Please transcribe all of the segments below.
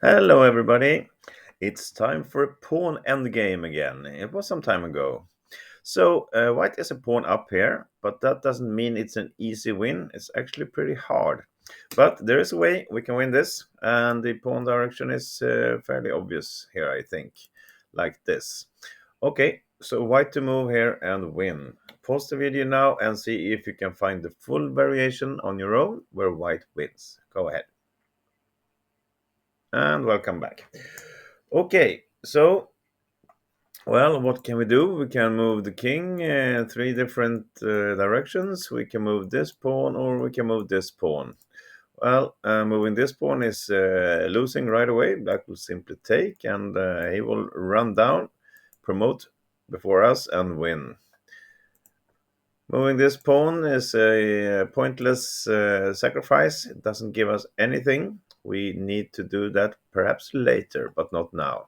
Hello, everybody. It's time for a pawn endgame again. It was some time ago. So, white is a pawn up here, but that doesn't mean it's an easy win. It's actually pretty hard. But there is a way we can win this, and the pawn direction is fairly obvious here, I think. Like this. Okay, so white to move here and win. Pause the video now and see if you can find the full variation on your own where white wins. Go ahead. And welcome back. Okay, so well, what can we do? We can move the king three different directions. We can move this pawn or we can move this pawn. Well, moving this pawn is losing right away. Black will simply take and he will run down, promote before us and win. Moving this pawn is a pointless sacrifice. It doesn't give us anything. We need to do that perhaps later, but not now.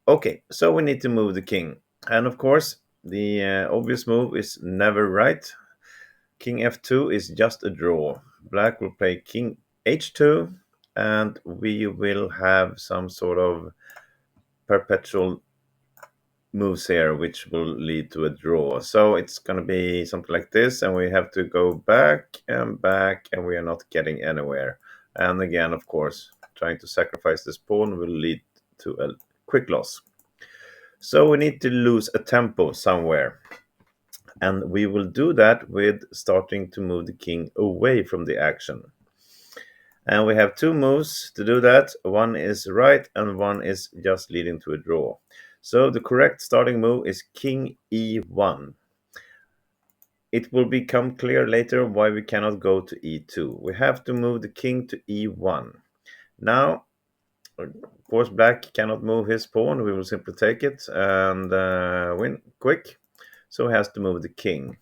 Okay, so we need to move the king. And of course, the obvious move is never right. King f2 is just a draw. Black will play king h2, and we will have some sort of perpetual moves here, which will lead to a draw. So it's going to be something like this, and we have to go back, and we are not getting anywhere. And again, of course, trying to sacrifice this pawn will lead to a quick loss. So we need to lose a tempo somewhere. And we will do that with starting to move the king away from the action. And we have two moves to do that. One is right and one is just leading to a draw. So the correct starting move is king e1. It will become clear later why we cannot go to e2. We have to move the king to e1. Now, of course, black cannot move his pawn. We will simply take it and win quick. So he has to move the king.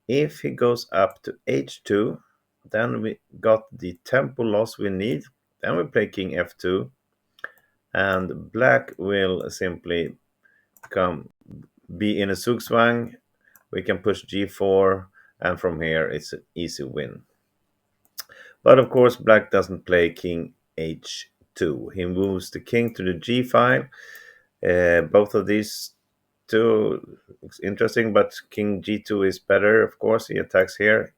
If he goes up to h2, then we got the tempo loss we need. Then we play king f2, and black will simply be in a zugzwang. We can push g4, and from here it's an easy win. But of course, black doesn't play king h2. He moves the king to the g file. Both of these two looks interesting, but king g2 is better. Of course, he attacks here,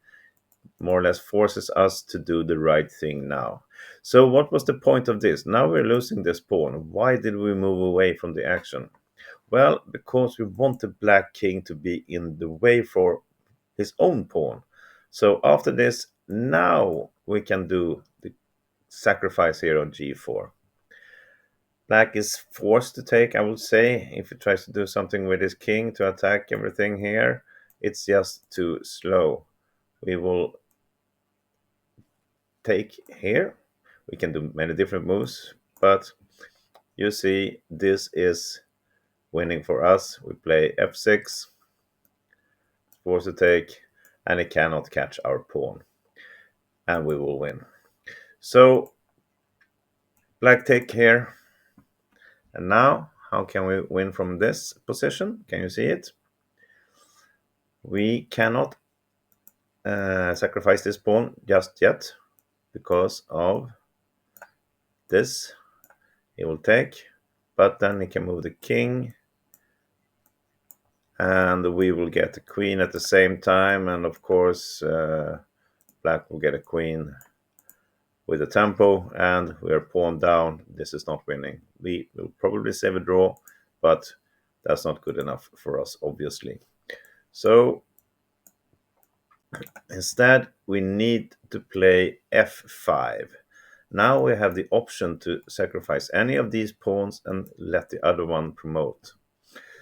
more or less forces us to do the right thing now. So what was the point of this? Now we're losing this pawn. Why did we move away from the action? Well, because we want the black king to be in the way for his own pawn. So after this, now we can do the sacrifice here on g4. Black is forced to take, I would say, if he tries to do something with his king to attack everything here. It's just too slow. We will take here. We can do many different moves, but you see this is winning for us. We play f6, force to take, and it cannot catch our pawn, and we will win. So black take here, and now how can we win from this position? Can you see it? We cannot sacrifice this pawn just yet because of this. He will take, but then he can move the king, and we will get a queen at the same time, and of course black will get a queen with a tempo, and we are pawn down. This is not winning. We will probably save a draw, but that's not good enough for us, obviously. So instead we need to play f5. Now we have the option to sacrifice any of these pawns and let the other one promote.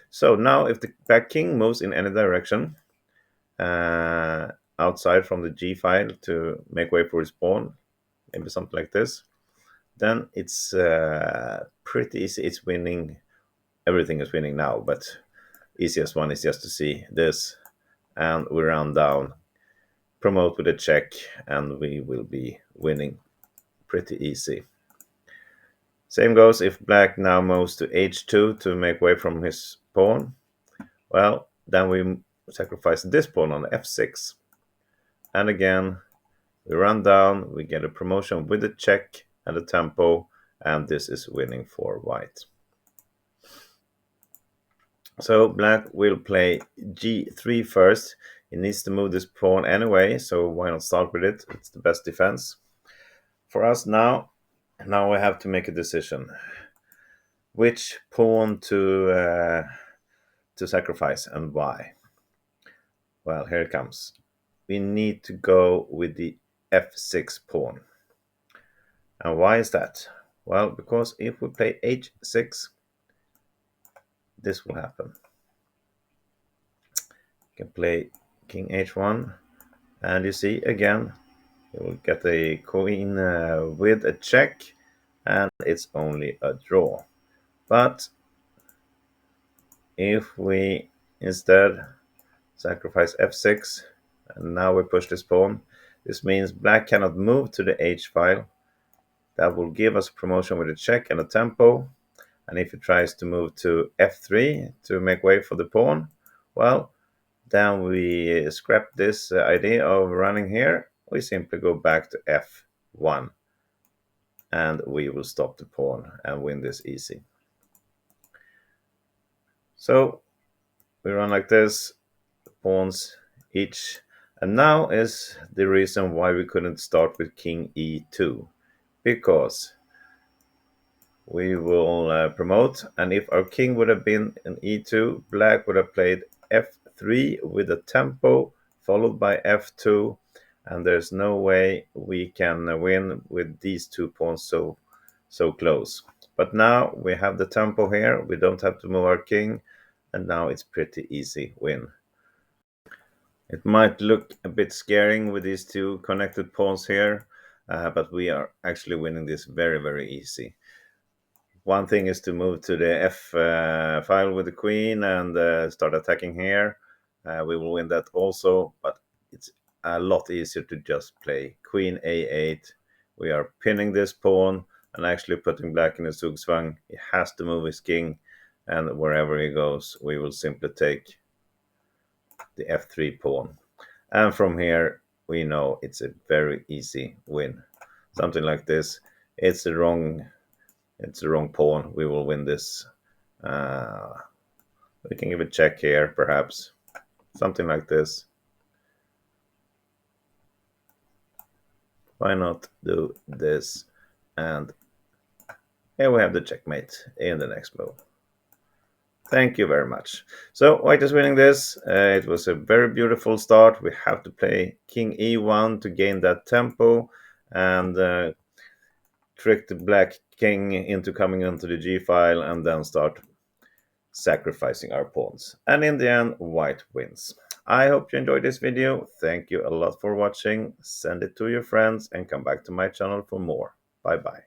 So now if the black king moves in any direction, outside from the g file to make way for his pawn, maybe something like this, then it's pretty easy. It's winning. Everything is winning now, but easiest one is just to see this, and we round down, promote with a check, and we will be winning pretty easy. Same goes if black now moves to h2 to make way from his pawn. Well, then we sacrifice this pawn on f6. And again, we run down, we get a promotion with a check and a tempo, and this is winning for white. So black will play g3 first. He needs to move this pawn anyway, so why not start with it? It's the best defense. For us now we have to make a decision. Which pawn to sacrifice and why? Well, here it comes. We need to go with the f6 pawn. And why is that? Well, because if we play h6, this will happen. You can play king h1, and you see again, you will get a queen with a check, and it's only a draw. But if we instead sacrifice f6, and now we push this pawn, this means black cannot move to the h file. That will give us a promotion with a check and a tempo. And if he tries to move to f3 to make way for the pawn, well, then we scrap this idea of running here. We simply go back to f1, and we will stop the pawn and win this easy. So we run like this, pawns each. And now is the reason why we couldn't start with king e2, because we will promote, and if our king would have been an e2, black would have played f3 with a tempo followed by f2, and there's no way we can win with these two pawns so close. But now we have the tempo here, we don't have to move our king, and now it's pretty easy win. It might look a bit scaring with these two connected pawns here, but we are actually winning this very easy. One thing is to move to the f file with the queen and start attacking here. We will win that also, but it's a lot easier to just play queen a8. We are pinning this pawn and actually putting black in the zugzwang. He has to move his king, and wherever he goes, we will simply take the f3 pawn. And from here, we know it's a very easy win. Something like this. It's the wrong pawn. We will win this. We can give a check here, perhaps. Something like this. Why not do this? And here we have the checkmate in the next move. Thank you very much. So white is winning this. It was a very beautiful start. We have to play king e1 to gain that tempo and trick the black king into coming into the g file and then start sacrificing our pawns. And in the end, white wins. I hope you enjoyed this video. Thank you a lot for watching. Send it to your friends and come back to my channel for more. Bye bye.